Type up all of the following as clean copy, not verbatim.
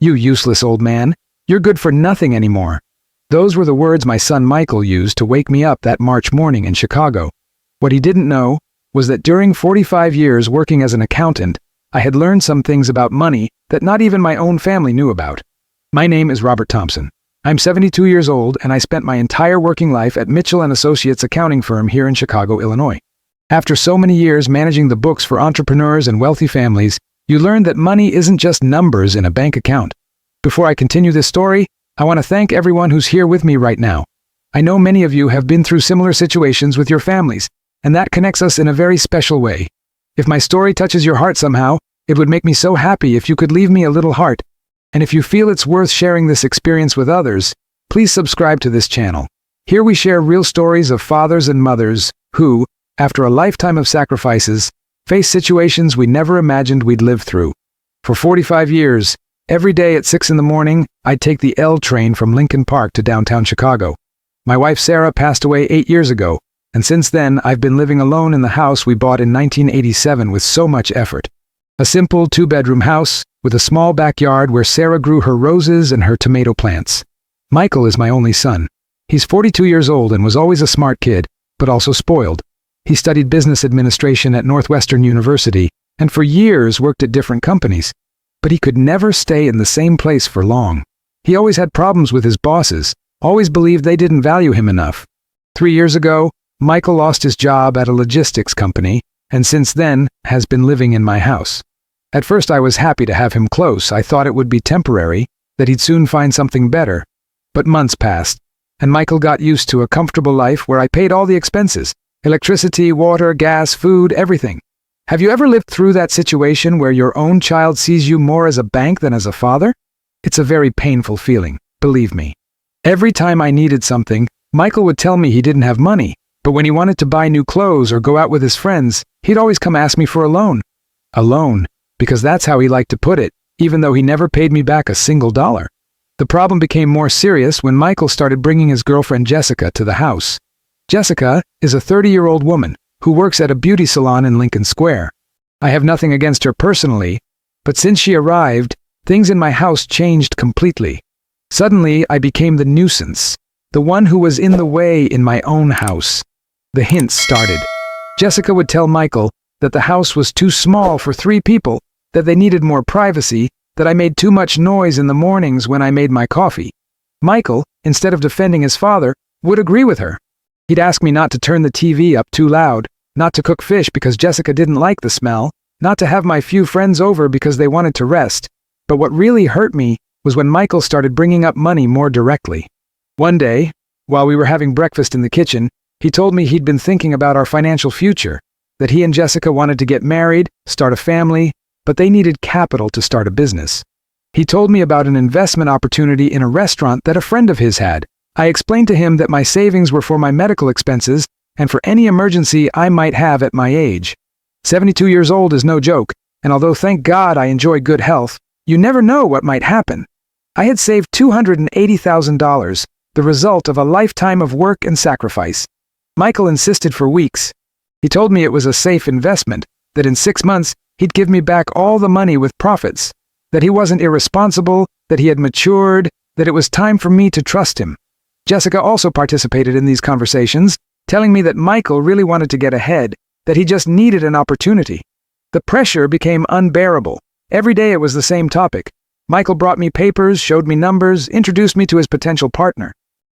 "You useless old man. You're good for nothing anymore." Those were the words my son Michael used to wake me up that March morning in Chicago. What he didn't know was that during 45 years working as an accountant, I had learned some things about money that not even my own family knew about. My name is Robert Thompson. I'm 72 years old, and I spent my entire working life at Mitchell & Associates accounting firm here in Chicago, Illinois. After so many years managing the books for entrepreneurs and wealthy families, you learn that money isn't just numbers in a bank account. Before I continue this story, I want to thank everyone who's here with me right now. I know many of you have been through similar situations with your families, and that connects us in a very special way. If my story touches your heart somehow, it would make me so happy if you could leave me a little heart. And if you feel it's worth sharing this experience with others, please subscribe to this channel. Here we share real stories of fathers and mothers who, after a lifetime of sacrifices, face situations we never imagined we'd live through. For 45 years, every day at 6 in the morning, I'd take the L train from Lincoln Park to downtown Chicago. My wife Sarah passed away 8 years ago, and since then I've been living alone in the house we bought in 1987 with so much effort. A simple 2-bedroom house with a small backyard where Sarah grew her roses and her tomato plants. Michael is my only son. He's 42 years old and was always a smart kid, but also spoiled. He studied business administration at Northwestern University and for years worked at different companies. But he could never stay in the same place for long. He always had problems with his bosses, always believed they didn't value him enough. 3 years ago, Michael lost his job at a logistics company, and since then has been living in my house. At first I was happy to have him close. I thought it would be temporary, that he'd soon find something better. But months passed, and Michael got used to a comfortable life where I paid all the expenses: electricity, water, gas, food, everything. Have you ever lived through that situation where your own child sees you more as a bank than as a father? It's a very painful feeling, believe me. Every time I needed something, Michael would tell me he didn't have money, but when he wanted to buy new clothes or go out with his friends, he'd always come ask me for a loan. A loan, because that's how he liked to put it, even though he never paid me back a single dollar. The problem became more serious when Michael started bringing his girlfriend Jessica to the house. Jessica is a 30-year-old woman who works at a beauty salon in Lincoln Square. I have nothing against her personally, but since she arrived, things in my house changed completely. Suddenly, I became the nuisance, the one who was in the way in my own house. The hints started. Jessica would tell Michael that the house was too small for 3 people, that they needed more privacy, that I made too much noise in the mornings when I made my coffee. Michael, instead of defending his father, would agree with her. He'd ask me not to turn the TV up too loud, not to cook fish because Jessica didn't like the smell, not to have my few friends over because they wanted to rest. But what really hurt me was when Michael started bringing up money more directly. One day, while we were having breakfast in the kitchen, he told me he'd been thinking about our financial future, that he and Jessica wanted to get married, start a family, but they needed capital to start a business. He told me about an investment opportunity in a restaurant that a friend of his had. I explained to him that my savings were for my medical expenses and for any emergency I might have at my age. 72 years old is no joke, and although thank God I enjoy good health, you never know what might happen. I had saved $280,000, the result of a lifetime of work and sacrifice. Michael insisted for weeks. He told me it was a safe investment, that in 6 months he'd give me back all the money with profits, that he wasn't irresponsible, that he had matured, that it was time for me to trust him. Jessica also participated in these conversations, telling me that Michael really wanted to get ahead, that he just needed an opportunity. The pressure became unbearable. Every day it was the same topic. Michael brought me papers, showed me numbers, introduced me to his potential partner.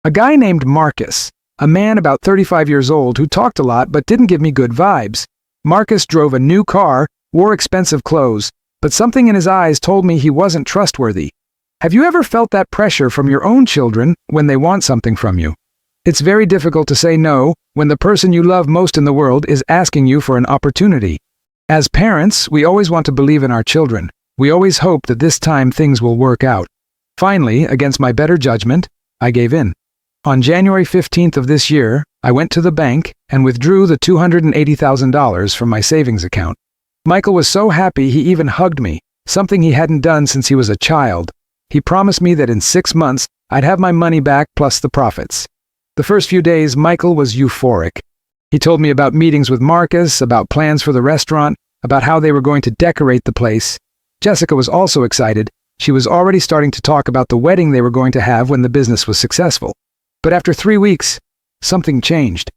A guy named Marcus, a man about 35 years old who talked a lot but didn't give me good vibes. Marcus drove a new car, wore expensive clothes, but something in his eyes told me he wasn't trustworthy. Have you ever felt that pressure from your own children when they want something from you? It's very difficult to say no when the person you love most in the world is asking you for an opportunity. As parents, we always want to believe in our children. We always hope that this time things will work out. Finally, against my better judgment, I gave in. On January 15th of this year, I went to the bank and withdrew the $280,000 from my savings account. Michael was so happy he even hugged me, something he hadn't done since he was a child. He promised me that in 6 months, I'd have my money back plus the profits. The first few days, Michael was euphoric. He told me about meetings with Marcus, about plans for the restaurant, about how they were going to decorate the place. Jessica was also excited, She was already starting to talk about the wedding they were going to have when the business was successful. But after 3 weeks, something changed.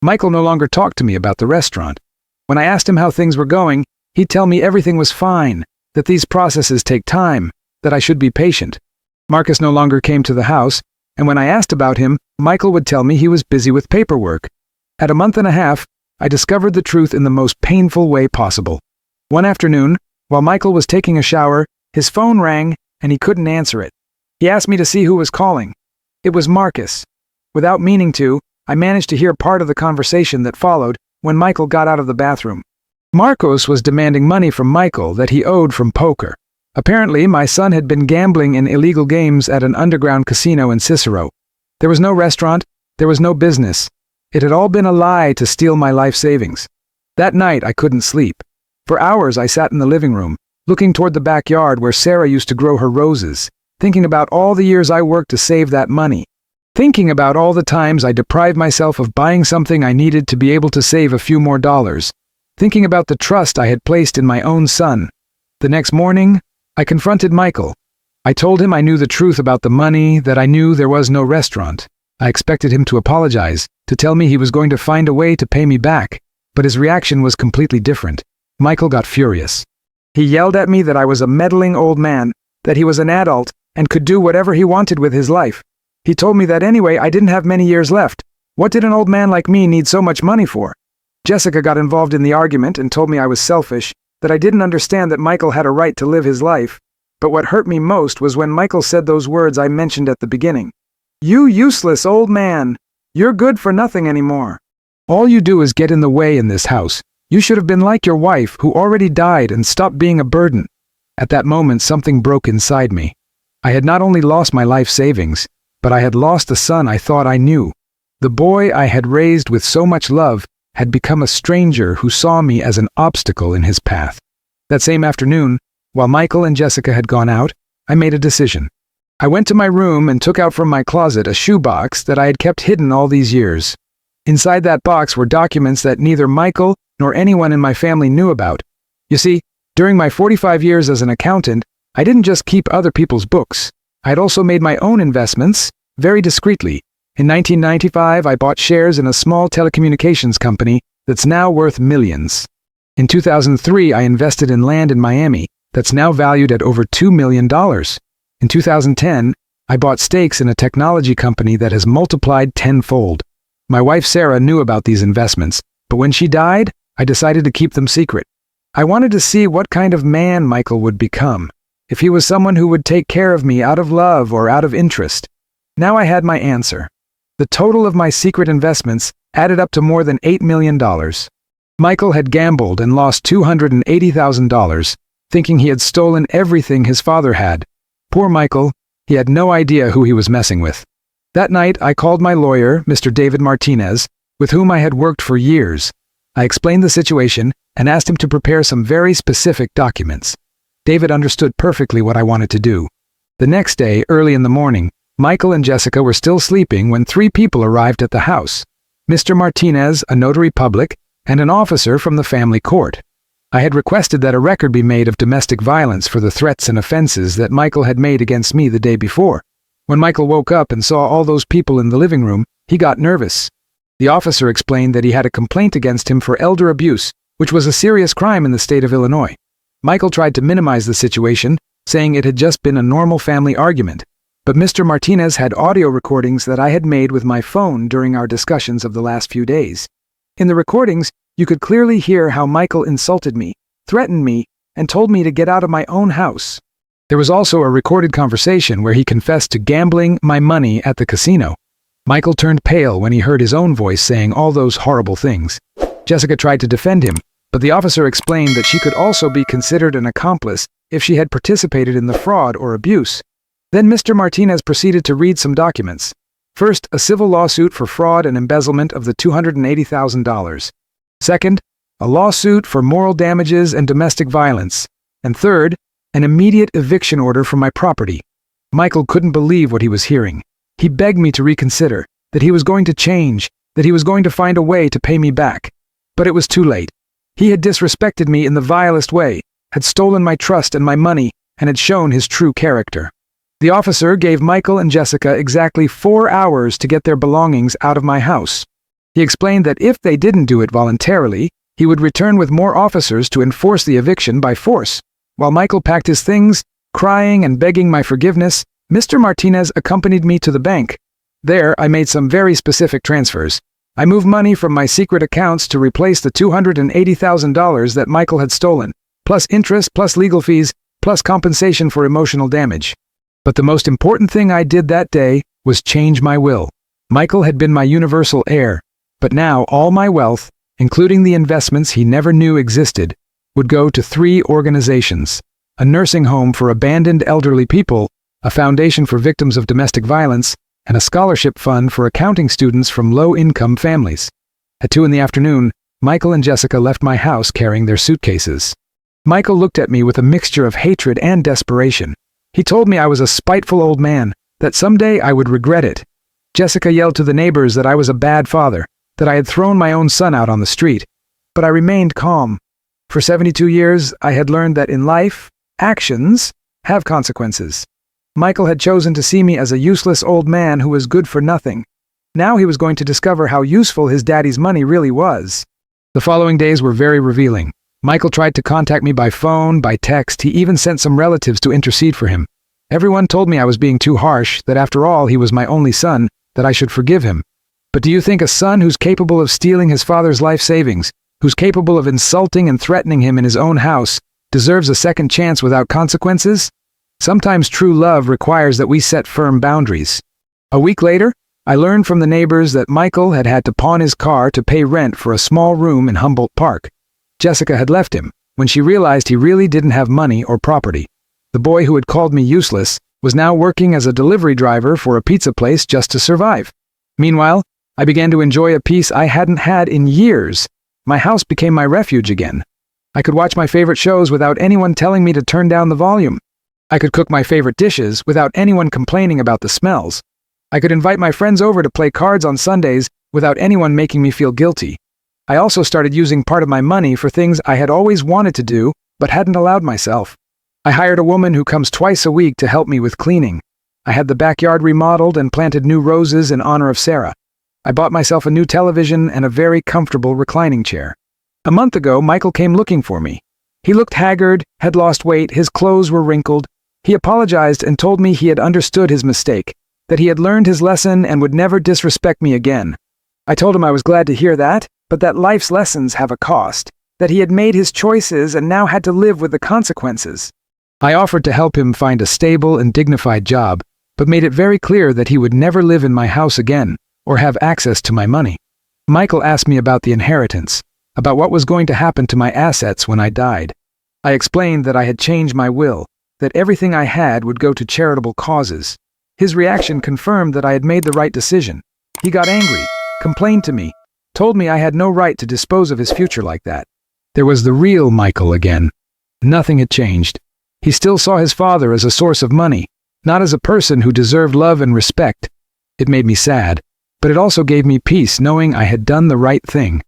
Michael no longer talked to me about the restaurant. When I asked him how things were going, he'd tell me everything was fine, that these processes take time, that I should be patient. Marcus no longer came to the house, and when I asked about him, Michael would tell me he was busy with paperwork. At a month and a half, I discovered the truth in the most painful way possible. One afternoon, while Michael was taking a shower, his phone rang, and he couldn't answer it. He asked me to see who was calling. It was Marcus. Without meaning to, I managed to hear part of the conversation that followed when Michael got out of the bathroom. Marcos was demanding money from Michael that he owed from poker. Apparently, my son had been gambling in illegal games at an underground casino in Cicero. There was no restaurant, there was no business. It had all been a lie to steal my life savings. That night, I couldn't sleep. For hours, I sat in the living room, looking toward the backyard where Sarah used to grow her roses, thinking about all the years I worked to save that money. Thinking about all the times I deprived myself of buying something I needed to be able to save a few more dollars. Thinking about the trust I had placed in my own son. The next morning, I confronted Michael. I told him I knew the truth about the money, that I knew there was no restaurant. I expected him to apologize, to tell me he was going to find a way to pay me back, but his reaction was completely different. Michael got furious. He yelled at me that I was a meddling old man, that he was an adult and could do whatever he wanted with his life. He told me that anyway I didn't have many years left. What did an old man like me need so much money for? Jessica got involved in the argument and told me I was selfish, that I didn't understand that Michael had a right to live his life. But what hurt me most was when Michael said those words I mentioned at the beginning. "You useless old man. You're good for nothing anymore. All you do is get in the way in this house. You should have been like your wife, who already died, and stopped being a burden." At that moment, something broke inside me. I had not only lost my life savings, but I had lost the son I thought I knew. The boy I had raised with so much love had become a stranger who saw me as an obstacle in his path. That same afternoon, while Michael and Jessica had gone out, I made a decision. I went to my room and took out from my closet a shoebox that I had kept hidden all these years. Inside that box were documents that neither Michael nor anyone in my family knew about. You see, during my 45 years as an accountant, I didn't just keep other people's books. I had also made my own investments, very discreetly. In 1995, I bought shares in a small telecommunications company that's now worth millions. In 2003, I invested in land in Miami that's now valued at over $2 million. In 2010, I bought stakes in a technology company that has multiplied tenfold. My wife Sarah knew about these investments, but when she died, I decided to keep them secret. I wanted to see what kind of man Michael would become, if he was someone who would take care of me out of love or out of interest. Now I had my answer. The total of my secret investments added up to more than $8 million. Michael had gambled and lost $280,000, thinking he had stolen everything his father had. Poor Michael, he had no idea who he was messing with. That night, I called my lawyer, Mr. David Martinez, with whom I had worked for years. I explained the situation and asked him to prepare some very specific documents. David understood perfectly what I wanted to do. The next day, early in the morning, Michael and Jessica were still sleeping when 3 people arrived at the house: Mr. Martinez, a notary public, and an officer from the family court. I had requested that a record be made of domestic violence for the threats and offenses that Michael had made against me the day before. When Michael woke up and saw all those people in the living room, he got nervous. The officer explained that he had a complaint against him for elder abuse, which was a serious crime in the state of Illinois. Michael tried to minimize the situation, saying it had just been a normal family argument. But Mr. Martinez had audio recordings that I had made with my phone during our discussions of the last few days. In the recordings, you could clearly hear how Michael insulted me, threatened me, and told me to get out of my own house. There was also a recorded conversation where he confessed to gambling my money at the casino. Michael turned pale when he heard his own voice saying all those horrible things. Jessica tried to defend him, but the officer explained that she could also be considered an accomplice if she had participated in the fraud or abuse. Then Mr. Martinez proceeded to read some documents. First, a civil lawsuit for fraud and embezzlement of the $280,000. Second, a lawsuit for moral damages and domestic violence. And third, an immediate eviction order from my property. Michael couldn't believe what he was hearing. He begged me to reconsider, that he was going to change, that he was going to find a way to pay me back. But it was too late. He had disrespected me in the vilest way, had stolen my trust and my money, and had shown his true character. The officer gave Michael and Jessica exactly 4 hours to get their belongings out of my house. He explained that if they didn't do it voluntarily, he would return with more officers to enforce the eviction by force. While Michael packed his things, crying and begging my forgiveness, Mr. Martinez accompanied me to the bank. There, I made some very specific transfers. I moved money from my secret accounts to replace the $280,000 that Michael had stolen, plus interest, plus legal fees, plus compensation for emotional damage. But the most important thing I did that day was change my will. Michael had been my universal heir, but now all my wealth, including the investments he never knew existed, would go to 3 organizations: a nursing home for abandoned elderly people, a foundation for victims of domestic violence, and a scholarship fund for accounting students from low-income families. At 2 in the afternoon, Michael and Jessica left my house carrying their suitcases. Michael looked at me with a mixture of hatred and desperation. He told me I was a spiteful old man, that someday I would regret it. Jessica yelled to the neighbors that I was a bad father, that I had thrown my own son out on the street. But I remained calm. For 72 years, I had learned that in life, actions have consequences. Michael had chosen to see me as a useless old man who was good for nothing. Now he was going to discover how useful his daddy's money really was. The following days were very revealing. Michael tried to contact me by phone, by text. He even sent some relatives to intercede for him. Everyone told me I was being too harsh, that after all he was my only son, that I should forgive him. But do you think a son who's capable of stealing his father's life savings, who's capable of insulting and threatening him in his own house, deserves a second chance without consequences? Sometimes true love requires that we set firm boundaries. A week later, I learned from the neighbors that Michael had had to pawn his car to pay rent for a small room in Humboldt Park. Jessica had left him when she realized he really didn't have money or property. The boy who had called me useless was now working as a delivery driver for a pizza place just to survive. Meanwhile, I began to enjoy a peace I hadn't had in years. My house became my refuge again. I could watch my favorite shows without anyone telling me to turn down the volume. I could cook my favorite dishes without anyone complaining about the smells. I could invite my friends over to play cards on Sundays without anyone making me feel guilty. I also started using part of my money for things I had always wanted to do but hadn't allowed myself. I hired a woman who comes twice a week to help me with cleaning. I had the backyard remodeled and planted new roses in honor of Sarah. I bought myself a new television and a very comfortable reclining chair. A month ago, Michael came looking for me. He looked haggard, had lost weight, his clothes were wrinkled. He apologized and told me he had understood his mistake, that he had learned his lesson and would never disrespect me again. I told him I was glad to hear that, but that life's lessons have a cost, that he had made his choices and now had to live with the consequences. I offered to help him find a stable and dignified job, but made it very clear that he would never live in my house again or have access to my money. Michael asked me about the inheritance, about what was going to happen to my assets when I died. I explained that I had changed my will, that everything I had would go to charitable causes. His reaction confirmed that I had made the right decision. He got angry, complained to me, told me I had no right to dispose of his future like that. There was the real Michael again. Nothing had changed. He still saw his father as a source of money, not as a person who deserved love and respect. It made me sad, but it also gave me peace knowing I had done the right thing.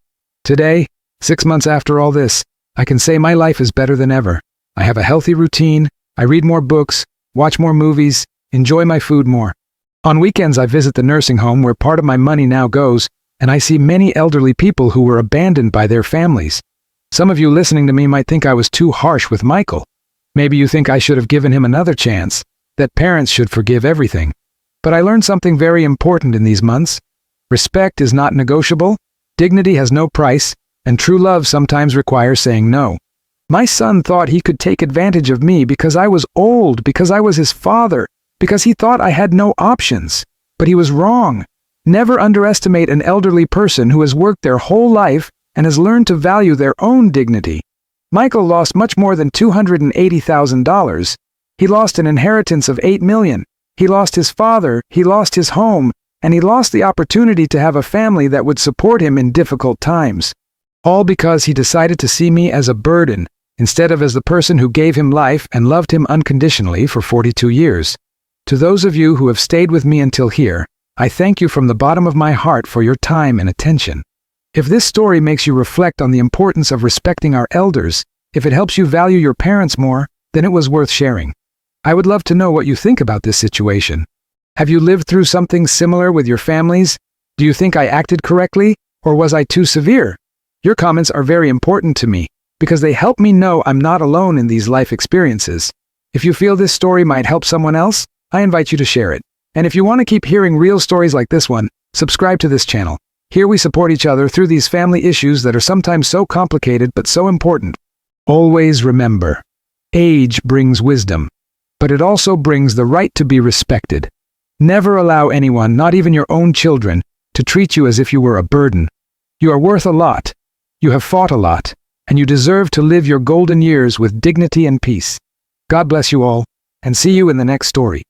Today, 6 months after all this, I can say my life is better than ever. I have a healthy routine, I read more books, watch more movies, enjoy my food more. On weekends I visit the nursing home where part of my money now goes, and I see many elderly people who were abandoned by their families. Some of you listening to me might think I was too harsh with Michael. Maybe you think I should have given him another chance, that parents should forgive everything. But I learned something very important in these months. Respect is not negotiable, dignity has no price, and true love sometimes requires saying no. My son thought he could take advantage of me because I was old, because I was his father, because he thought I had no options. But he was wrong. Never underestimate an elderly person who has worked their whole life and has learned to value their own dignity. Michael lost much more than $280,000. He lost an inheritance of $8 million. He lost his father, he lost his home, and he lost the opportunity to have a family that would support him in difficult times. All because he decided to see me as a burden, instead of as the person who gave him life and loved him unconditionally for 42 years. To those of you who have stayed with me until here, I thank you from the bottom of my heart for your time and attention. If this story makes you reflect on the importance of respecting our elders, if it helps you value your parents more, then it was worth sharing. I would love to know what you think about this situation. Have you lived through something similar with your families? Do you think I acted correctly, or was I too severe? Your comments are very important to me, because they help me know I'm not alone in these life experiences. If you feel this story might help someone else, I invite you to share it. And if you want to keep hearing real stories like this one, subscribe to this channel. Here we support each other through these family issues that are sometimes so complicated but so important. Always remember, age brings wisdom, but it also brings the right to be respected. Never allow anyone, not even your own children, to treat you as if you were a burden. You are worth a lot, you have fought a lot, and you deserve to live your golden years with dignity and peace. God bless you all, and see you in the next story.